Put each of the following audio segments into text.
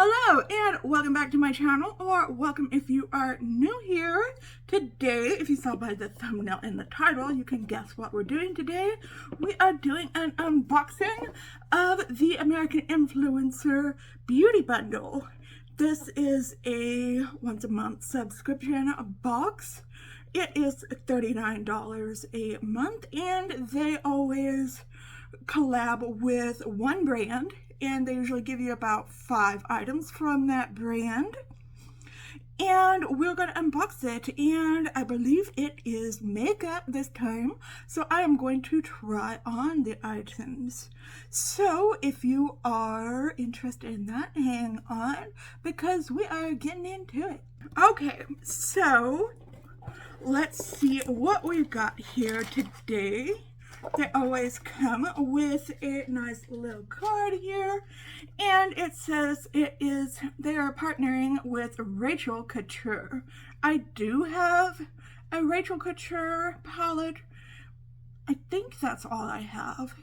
Hello and welcome back to my channel, or welcome if you are new here. Today, if you saw by the thumbnail and the title, you can guess what we're doing today. We are doing an unboxing of the American Influencer Beauty Bundle. This is a once a month subscription box. It is $39 a month and they always collab with one brand, and they usually give you about 5 items from that brand. And we're going to unbox it, and I believe it is makeup this time, so I am going to try on the items. So if you are interested in that, hang on, because we are getting into it. Okay, so let's see what we've got here today. They always come with a nice little card here, and it says they are partnering with Rachel Couture. I do have a Rachel Couture palette. I think that's all I have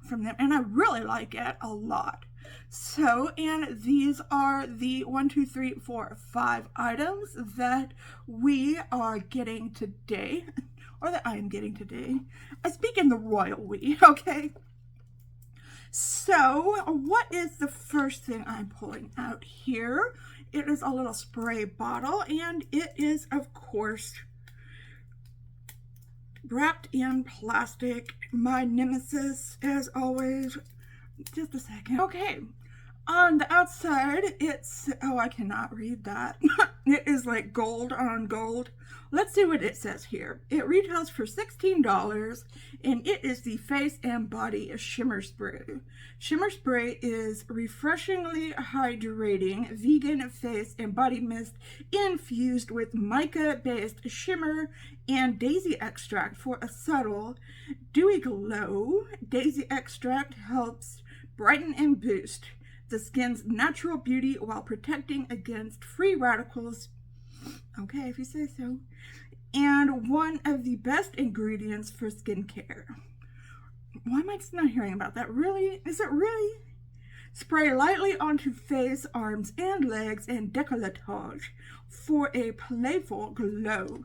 from them, and I really like it a lot. So, and these are the 5 items that we are getting today. Or that I am getting today. I speak in the royal we, okay? So, what is the first thing I'm pulling out here? It is a little spray bottle, and it is, of course, wrapped in plastic. My nemesis, as always. Just a second. Okay. On the outside, it's, oh, I cannot read that. It is like gold on gold. Let's see what it says here. It retails for $16, and it is the Face and Body Shimmer Spray. Shimmer Spray is refreshingly hydrating vegan face and body mist infused with mica-based shimmer and daisy extract for a subtle, dewy glow. Daisy extract helps brighten and boost the skin's natural beauty while protecting against free radicals. Okay, if you say so. And one of the best ingredients for skincare. Why am I just not hearing about that? Really? Is it really? Spray lightly onto face, arms, and legs and décolletage for a playful glow.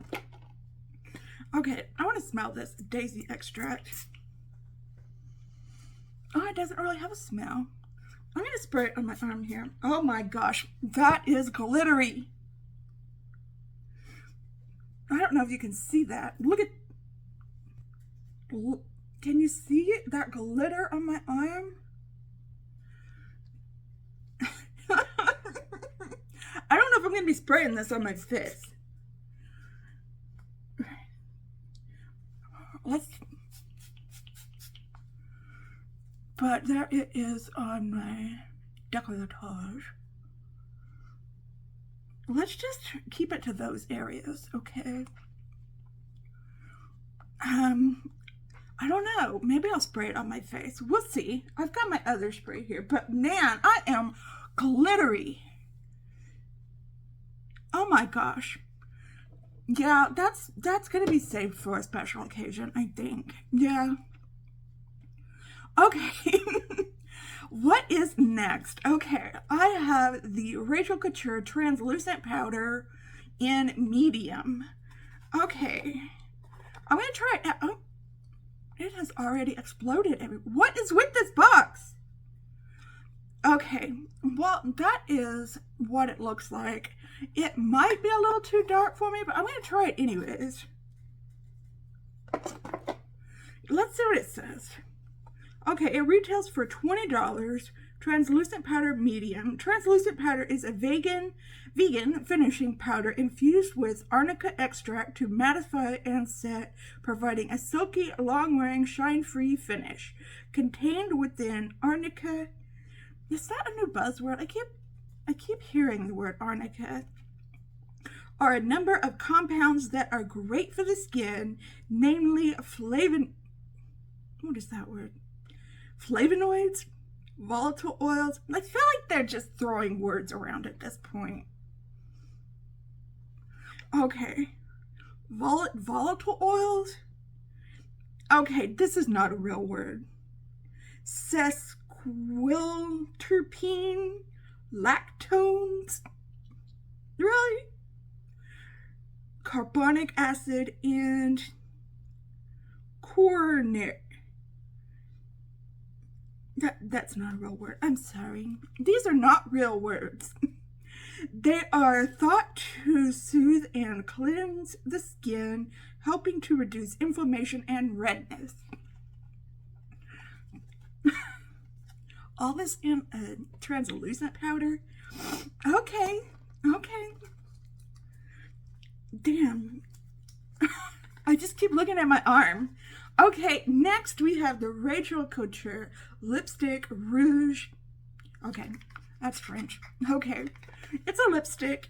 Okay, I want to smell this daisy extract. Oh, it doesn't really have a smell. I'm going to spray it on my arm here. Oh my gosh, that is glittery. I don't know if you can see that. Look at, can you see that glitter on my arm? I don't know if I'm going to be spraying this on my face. But there it is on my décolletage. Let's just keep it to those areas, okay? I don't know. Maybe I'll spray it on my face. We'll see. I've got my other spray here, but man, I am glittery. Oh my gosh. Yeah, that's gonna be saved for a special occasion, I think. Yeah. Okay. What is next? Okay, I have the Rachel Couture translucent powder in medium. Okay, I'm gonna try it. Oh, it has already exploded. What is with this box? Okay, well, that is what it looks like. It might be a little too dark for me, but I'm gonna try it anyways. Let's see what it says. Okay, it retails for $20. Translucent powder medium. Translucent powder is a vegan finishing powder infused with arnica extract to mattify and set, providing a silky, long-wearing, shine-free finish. Contained within arnica. Is that a new buzzword? I keep hearing the word arnica. Are a number of compounds that are great for the skin, namely what is that word? Flavonoids, volatile oils. I feel like they're just throwing words around at this point. Okay, volatile oils. Okay, this is not a real word. Sesquiterpene, lactones, really? Carbonic acid and coronary. That's not a real word. I'm sorry. These are not real words. They are thought to soothe and cleanse the skin, helping to reduce inflammation and redness. All this in a translucent powder? Okay. Damn. I just keep looking at my arm. Okay, next we have the Rachel Couture Lipstick Rouge. Okay, that's French. Okay, it's a lipstick,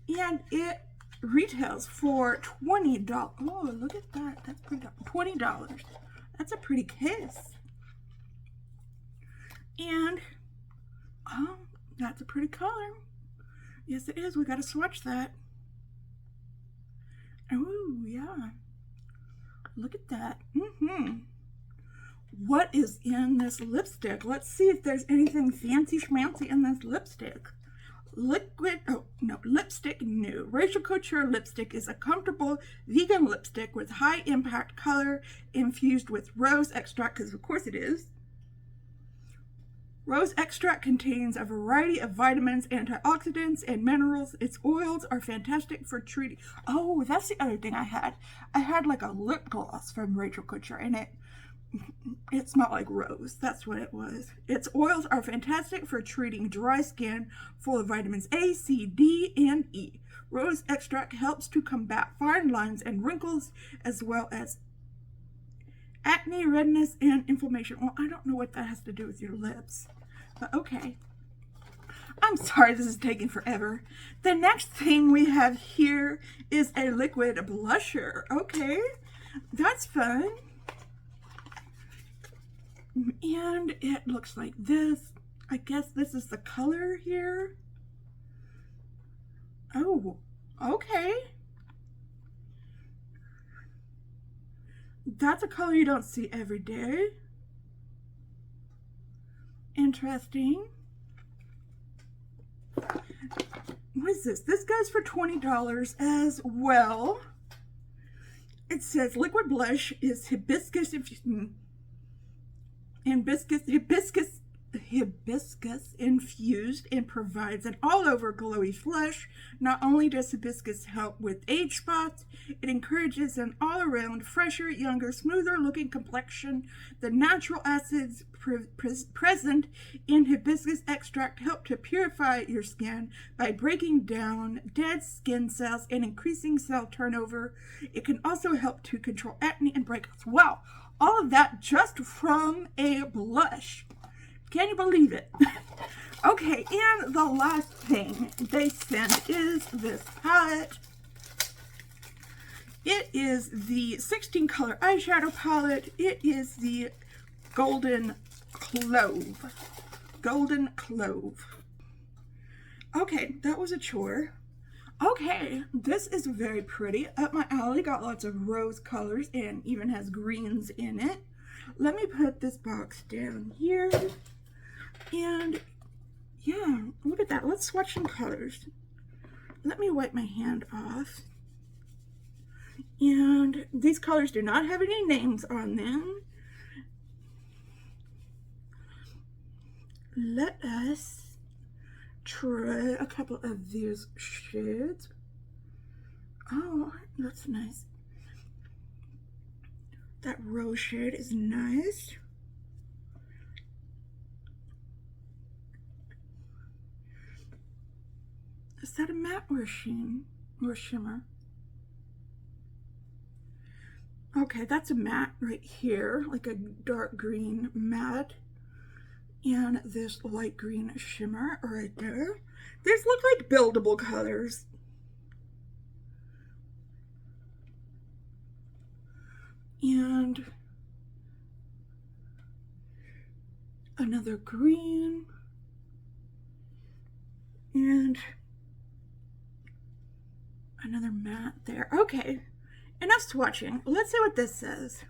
and it retails for $20. Oh, look at that. That's pretty. $20. That's a pretty case. And, oh, that's a pretty color. Yes, it is. We got to swatch that. Oh, yeah. Look at that. What is in this lipstick? Let's see if there's anything fancy schmancy in this lipstick. Lipstick new. Rachel Couture lipstick is a comfortable vegan lipstick with high impact color infused with rose extract, because of course it is. Rose extract contains a variety of vitamins, antioxidants, and minerals. Its oils are fantastic for treating... Oh, that's the other thing I had. I had like a lip gloss from Rachel Couture, and it smelled like rose. That's what it was. Its oils are fantastic for treating dry skin, full of vitamins A, C, D, and E. Rose extract helps to combat fine lines and wrinkles, as well as acne, redness, and inflammation. Well, I don't know what that has to do with your lips, but okay. I'm sorry this is taking forever. The next thing we have here is a liquid blusher. Okay, that's fun. And it looks like this. I guess this is the color here. Oh, okay. That's a color you don't see every day. Interesting. What is this? This goes for $20 as well. It says liquid blush is hibiscus infused and provides an all-over glowy flush. Not only does hibiscus help with age spots, it encourages an all-around fresher, younger, smoother looking complexion. The natural acids present in hibiscus extract help to purify your skin by breaking down dead skin cells and increasing cell turnover. It can also help to control acne and breakouts. Wow, all of that just from a blush. Can you believe it? Okay, and the last thing they sent is this palette. It is the 16 color eyeshadow palette. It is the Golden Clove. Golden Clove. Okay, that was a chore. Okay, this is very pretty. Up my alley, got lots of rose colors and even has greens in it. Let me put this box down here. And yeah, look at that. Let's swatch some colors. Let me wipe my hand off. And these colors do not have any names on them. Let us try a couple of these shades. Oh, that's nice. That rose shade is nice. Is that a matte or a sheen or a shimmer? Okay, that's a matte right here, like a dark green matte. And this light green shimmer right there. These look like buildable colors. And another green. And another matte there. Okay, enough swatching. Let's see what this says.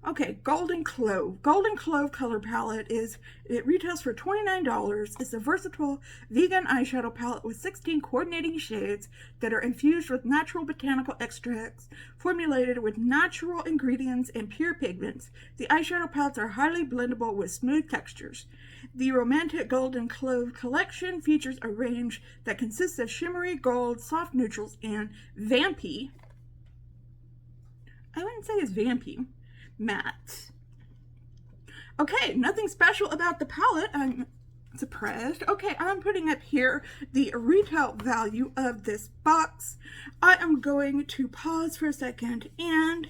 Okay, Golden Clove. Golden Clove color palette it retails for $29. It's a versatile vegan eyeshadow palette with 16 coordinating shades that are infused with natural botanical extracts formulated with natural ingredients and pure pigments. The eyeshadow palettes are highly blendable with smooth textures. The Romantic Golden Clove collection features a range that consists of shimmery gold, soft neutrals, and vampy. I wouldn't say it's vampy. Matte. Okay, nothing special about the palette. I'm surprised. Okay, I'm putting up here the retail value of this box. I am going to pause for a second and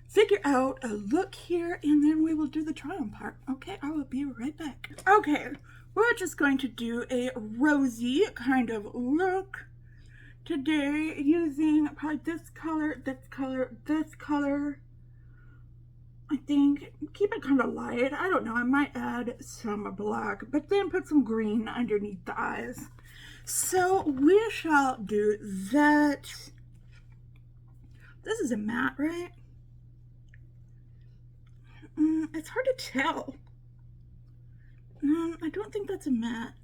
figure out a look here, and then we will do the try on part. Okay, I will be right back. Okay, we're just going to do a rosy kind of look today using probably this color, this color, this color. I think keep it kind of light. I don't know, I might add some black, but then put some green underneath the eyes. So we shall do that. This is a matte, right? It's hard to tell. I don't think that's a matte.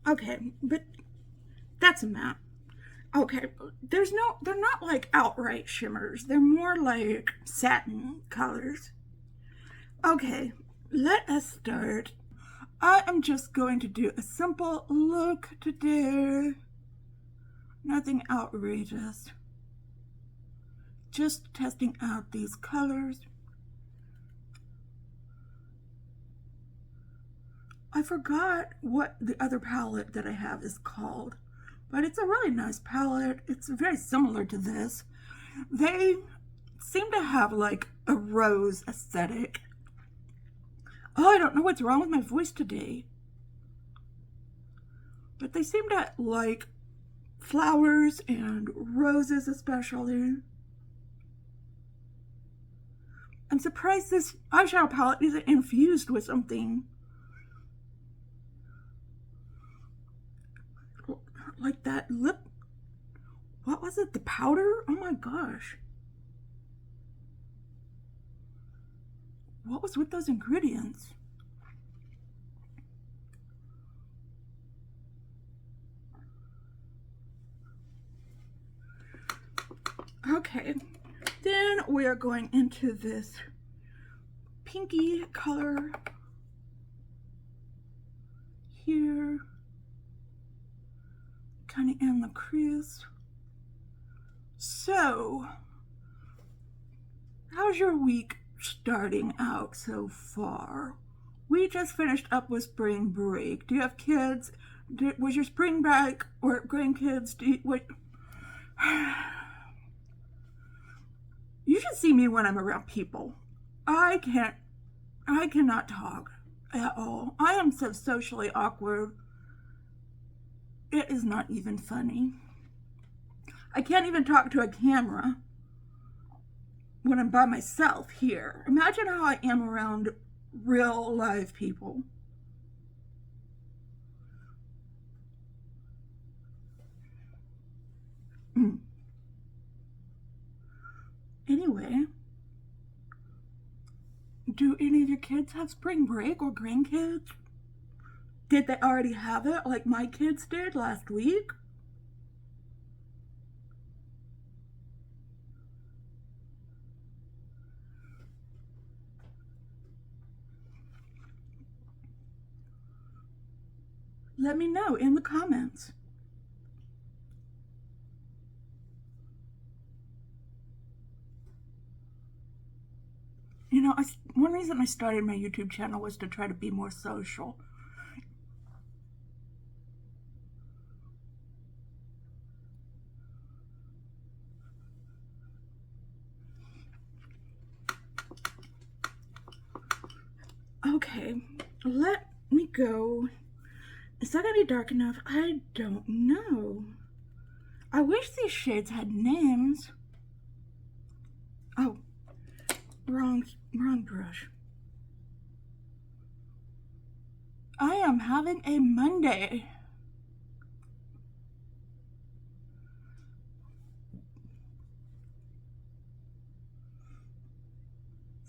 Okay, but that's a matte. Okay, they're not like outright shimmers. They're more like satin colors. Okay, let us start. I am just going to do a simple look today. Nothing outrageous. Just testing out these colors. I forgot what the other palette that I have is called, but it's a really nice palette. It's very similar to this. They seem to have like a rose aesthetic. Oh, I don't know what's wrong with my voice today, but they seem to like flowers and roses especially. I'm surprised this eyeshadow palette isn't infused with something like that lip. What was it? The powder? Oh my gosh. What was with those ingredients? Okay, then we are going into this pinky color here, kind of in the crease. So, how's your week starting out so far? We just finished up with spring break. Do you have kids? Was your spring break or grandkids? You should see me when I'm around people. I cannot talk at all. I am so socially awkward. It is not even funny. I can't even talk to a camera when I'm by myself here. Imagine how I am around real live people. Anyway, do any of your kids have spring break or grandkids? Did they already have it like my kids did last week? Let me know in the comments. You know, one reason I started my YouTube channel was to try to be more social. Okay, let me go. Is that gonna be dark enough? I don't know. I wish these shades had names. Oh, wrong brush. I am having a Monday.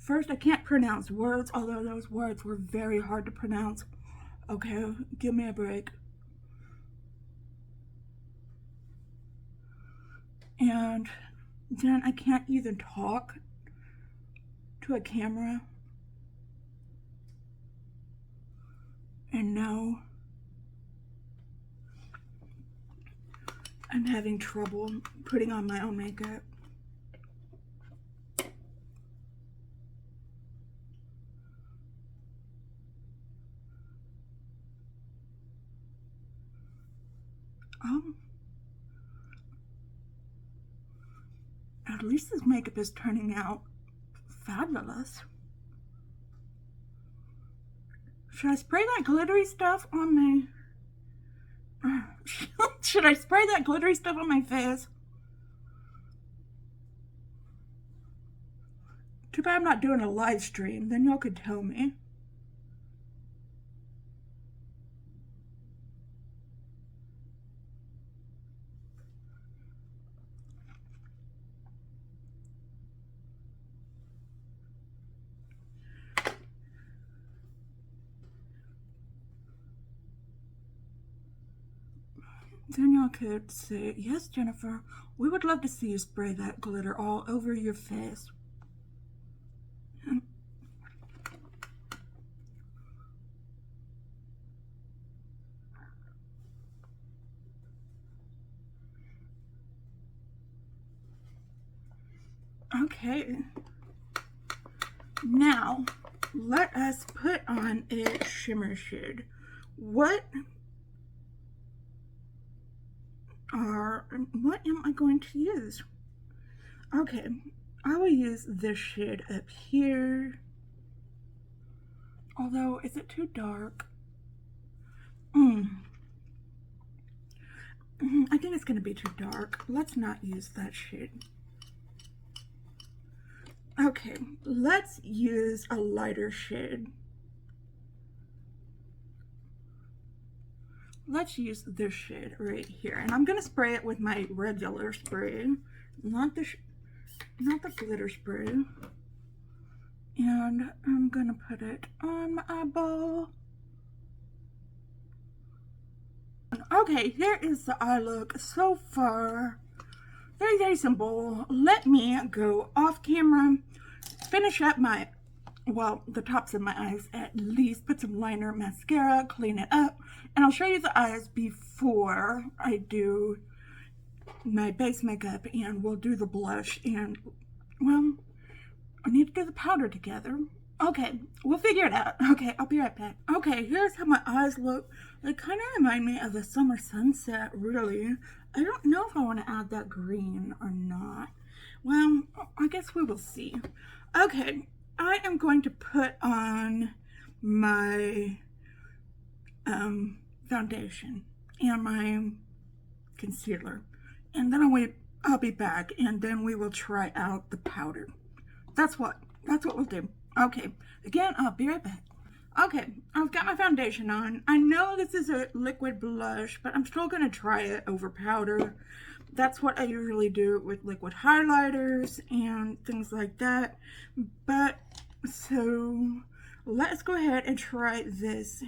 First, I can't pronounce words, although those words were very hard to pronounce. Okay, give me a break. And then I can't even talk to a camera. And now I'm having trouble putting on my own makeup. At least this makeup is turning out fabulous. Should I spray that glittery stuff on my... Should I spray that glittery stuff on my face? Too bad I'm not doing a live stream, then y'all could tell me. Then y'all could say, yes, Jennifer, we would love to see you spray that glitter all over your face. Okay. Now, let us put on a shimmer shade. What am I going to use? Okay, I will use this shade up here. Although, is it too dark? I think it's going to be too dark. Let's not use that shade. Okay, let's use a lighter shade. Let's use this shade right here, and I'm gonna spray it with my regular spray, not the glitter spray. And I'm gonna put it on my eyeball. Okay, here is the eye look so far. Very, very simple. Let me go off camera, finish up my, well, the tops of my eyes at least, put some liner, mascara, clean it up, and I'll show you the eyes before I do my base makeup, and we'll do the blush, and, well, I need to do the powder together. Okay, we'll figure it out. Okay, I'll be right back. Okay, here's how my eyes look. They kind of remind me of a summer sunset, really. I don't know if I want to add that green or not. Well, I guess we will see. Okay, I am going to put on my foundation and my concealer, and then I'll be back, and then we will try out the powder. That's what we'll do. Okay, again, I'll be right back. Okay, I've got my foundation on. I know this is a liquid blush, but I'm still gonna try it over powder. That's what I usually do with liquid highlighters and things like that. But, so, let's go ahead and try this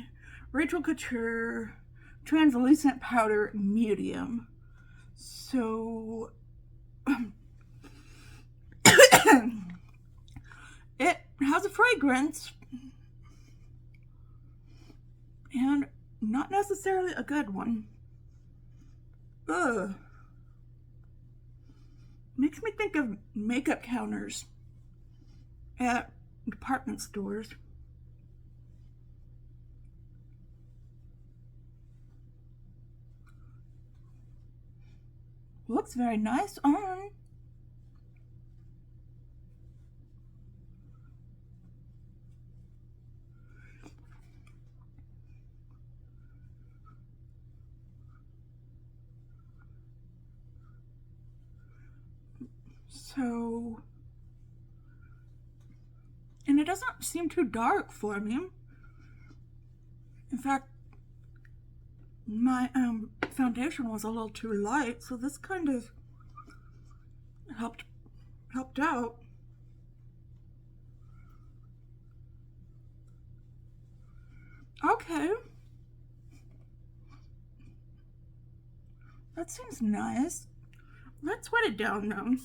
Rachel Couture Translucent Powder Medium. So, it has a fragrance, and not necessarily a good one. Ugh. Makes me think of makeup counters at department stores. Looks very nice on. So, and it doesn't seem too dark for me. In fact, my foundation was a little too light, so this kind of helped out. Okay. That seems nice. Let's wet it down though.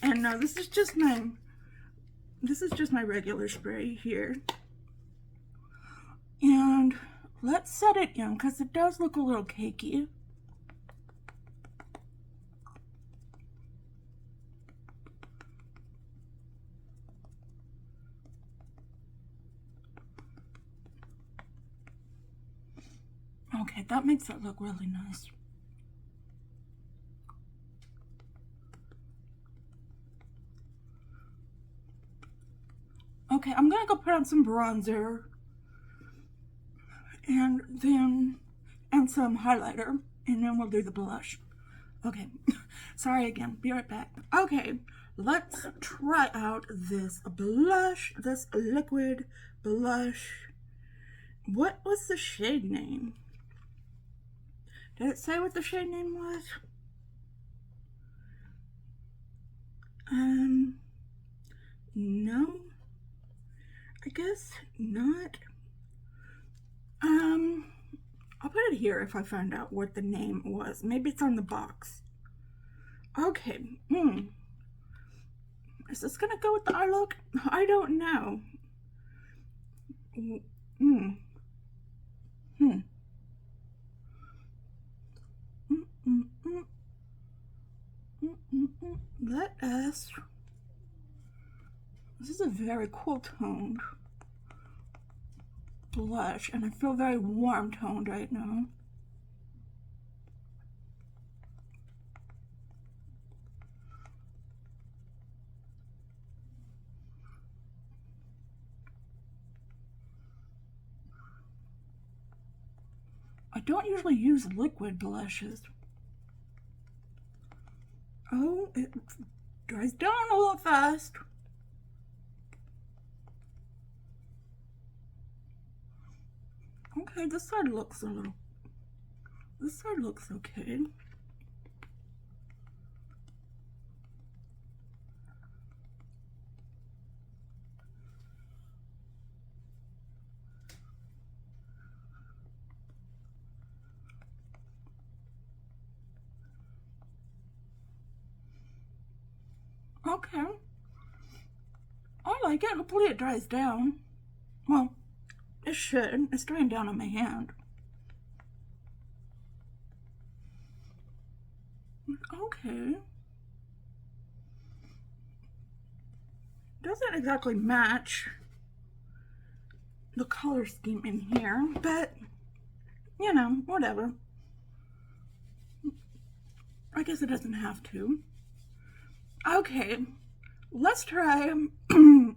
And no, this is just my regular spray here. And let's set it in because it does look a little cakey. Okay, that makes it look really nice. Okay, I'm gonna go put on some bronzer and some highlighter, and then we'll do the blush. Okay, sorry again, be right back. Okay, let's try out this blush, this liquid blush. What was the shade name? Did it say what the shade name was? No, I guess not. I'll put it here if I find out what the name was. Maybe it's on the box. Okay, is this gonna go with the eye look? I don't know. Let us. This is a very cool toned blush, and I feel very warm toned right now. I don't usually use liquid blushes. Oh, it dries down a little fast. Okay, this side looks okay. Okay. I like it. Hopefully it dries down. Well, it should. It's drying down on my hand. Okay. Doesn't exactly match the color scheme in here, but you know, whatever. I guess it doesn't have to. Okay, let's try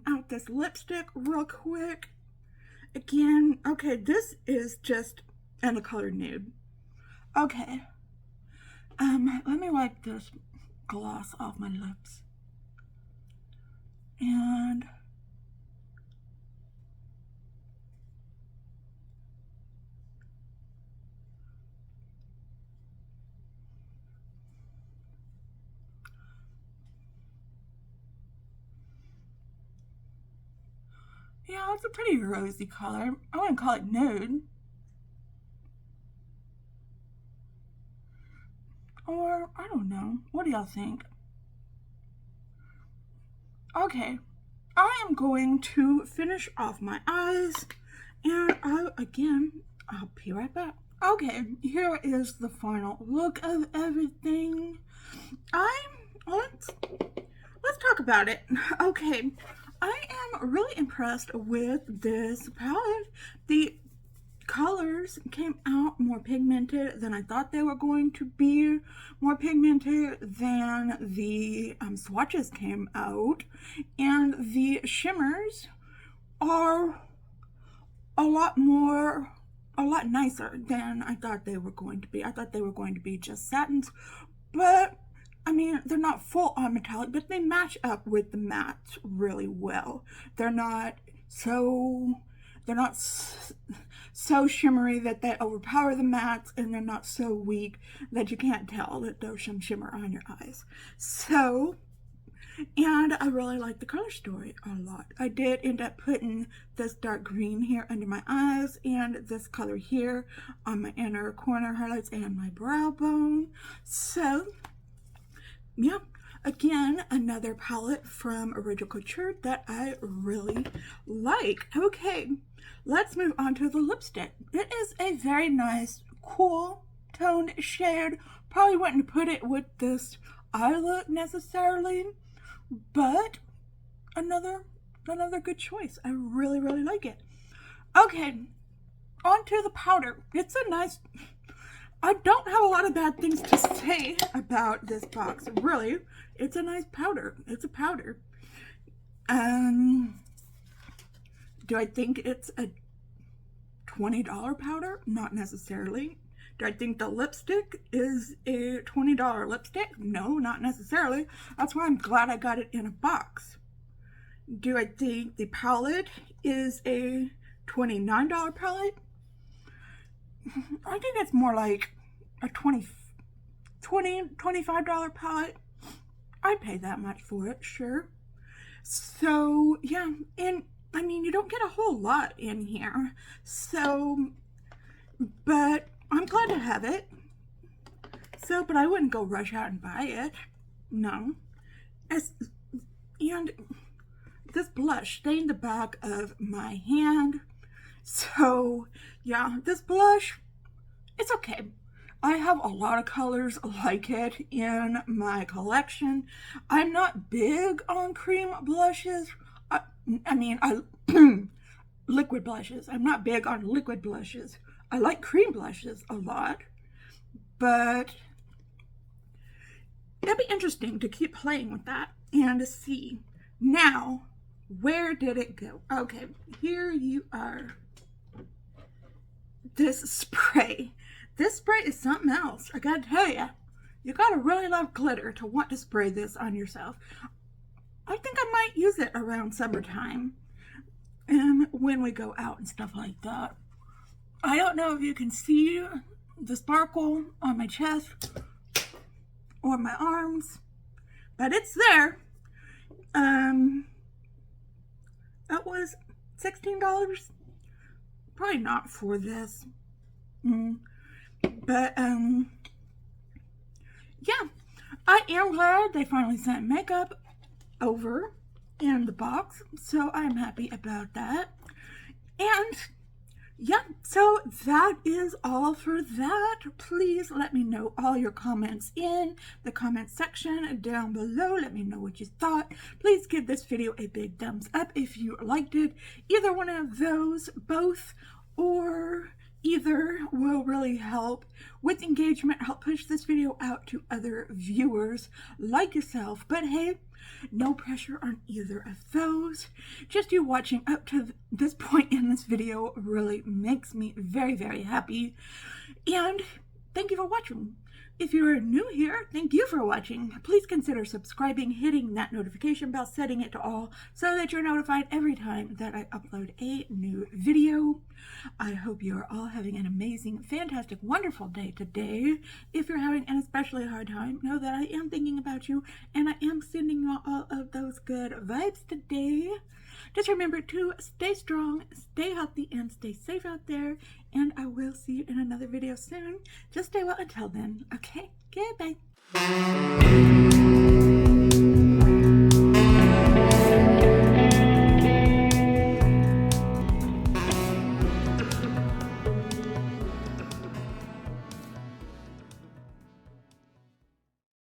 out this lipstick real quick. Again, okay, this is just in the color nude. Okay, let me wipe this gloss off my lips. And yeah, it's a pretty rosy color. I wouldn't call it nude. Or, I don't know. What do y'all think? Okay, I am going to finish off my eyes, and I'll be right back. Okay, here is the final look of everything. Let's talk about it. Okay, I am really impressed with this palette. The colors came out more pigmented than I thought they were going to be, more pigmented than the swatches came out, and the shimmers are a lot nicer than I thought they were going to be. I thought they were going to be just satins, but I mean, they're not full on metallic, but they match up with the mattes really well. They're not so shimmery that they overpower the mattes, and they're not so weak that you can't tell that there's some shimmer on your eyes. So And I really like the color story a lot. I did end up putting this dark green here under my eyes and this color here on my inner corner highlights and my brow bone. So, yeah. Again, another palette from Original Couture that I really like. Okay, let's move on to the lipstick. It is a very nice, cool toned shade. Probably wouldn't put it with this eye look necessarily, but another good choice. I really like it. Okay, on to the powder. It's a nice, I don't have a lot of bad things to say about this box, really. It's a nice powder. It's a powder. Do I think it's a $20 powder? Not necessarily. Do I think the lipstick is a $20 lipstick? No, not necessarily. That's why I'm glad I got it in a box. Do I think the palette is a $29 palette? I think it's more like a $25 palette. I'd pay that much for it, sure. So, yeah, and I mean, you don't get a whole lot in here. So, but I'm glad to have it. So, but I wouldn't go rush out and buy it. No. And this blush stained the back of my hand. So, yeah, this blush, it's okay. I have a lot of colors like it in my collection. I'm not big on cream blushes. Liquid blushes. I'm not big on liquid blushes. I like cream blushes a lot, but it'd be interesting to keep playing with that and to see. Now, where did it go? Okay, here you are. This spray. This spray is something else. I gotta tell you, you gotta really love glitter to want to spray this on yourself. I think I might use it around summertime and when we go out and stuff like that. I don't know if you can see the sparkle on my chest or my arms, but it's there. That was $16. Probably not for this. But, yeah, I am glad they finally sent makeup over in the box, so I'm happy about that. And, yeah, so that is all for that. Please let me know all your comments in the comment section down below. Let me know what you thought. Please give this video a big thumbs up if you liked it. Either one of those, both, or either will really help with engagement, help push this video out to other viewers like yourself. But hey, no pressure on either of those. Just you watching up to this point in this video really makes me very happy. And thank you for watching. If you're new here, thank you for watching. Please consider subscribing, hitting that notification bell, setting it to all so that you're notified every time that I upload a new video. I hope you are all having an amazing, fantastic, wonderful day today. If you're having an especially hard time, know that I am thinking about you and I am sending you all of those good vibes today. Just remember to stay strong, stay healthy, and stay safe out there. And I will see you in another video soon. Just stay well until then. Okay, goodbye.